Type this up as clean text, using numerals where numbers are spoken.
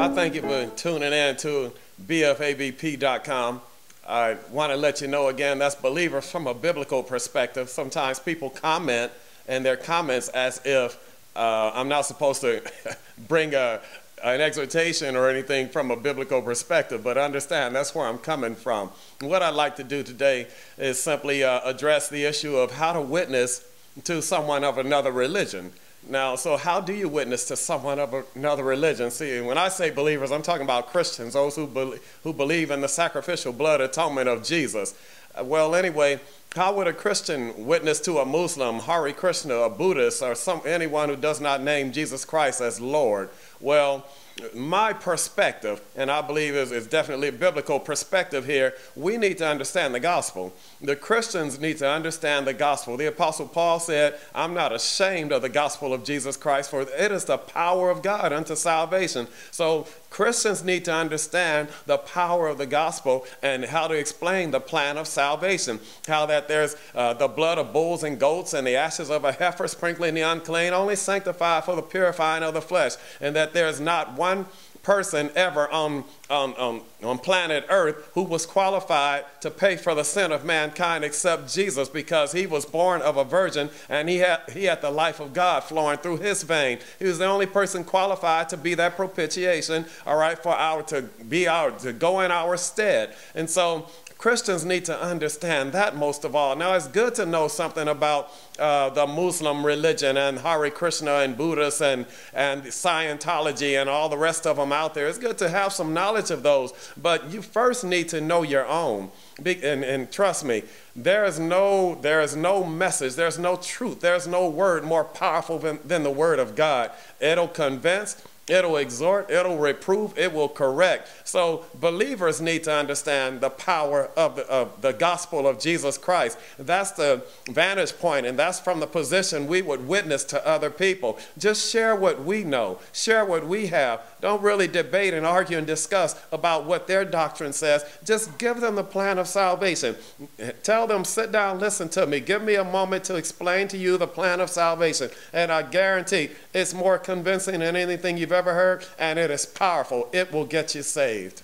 I thank you for tuning in to BFABP.com. I want to let you know again, that's believers from a biblical perspective. Sometimes people comment in their comments as if I'm not supposed to bring an exhortation or anything from a biblical perspective, but understand that's where I'm coming from. What I'd like to do today is simply address the issue of how to witness to someone of another religion. Now, so how do you witness to someone of another religion? See, when I say believers, I'm talking about Christians, those who believe in the sacrificial blood atonement of Jesus. Well, anyway, how would a Christian witness to a Muslim, Hare Krishna, a Buddhist, or anyone who does not name Jesus Christ as Lord? Well, my perspective, and I believe is definitely a biblical perspective here, we need to understand the gospel. The Christians need to understand the gospel. The Apostle Paul said, I'm not ashamed of the gospel of Jesus Christ, for it is the power of God unto salvation. So Christians need to understand the power of the gospel and how to explain the plan of salvation. How that there's the blood of bulls and goats and the ashes of a heifer sprinkling the unclean, only sanctified for the purifying of the flesh. And that there's not one person ever on planet Earth who was qualified to pay for the sin of mankind except Jesus, because he was born of a virgin and he had the life of God flowing through his vein. He was the only person qualified to be that propitiation, all right, to go in our stead. And so Christians need to understand that most of all. Now, it's good to know something about the Muslim religion and Hare Krishna and Buddhists and Scientology and all the rest of them out there. It's good to have some knowledge of those, but you first need to know your own. And trust me, there is no message, there's no truth, there's no word more powerful than the word of God. It'll convince, it'll exhort, it'll reprove, it will correct. So believers need to understand the power of the gospel of Jesus Christ. That's the vantage point, and that's from the position we would witness to other people. Just share what we know, share what we have. Don't really debate and argue and discuss about what their doctrine says. Just give them the plan of salvation. Tell them, sit down, listen to me. Give me a moment to explain to you the plan of salvation. And I guarantee it's more convincing than anything you've ever heard, and it is powerful. It will get you saved.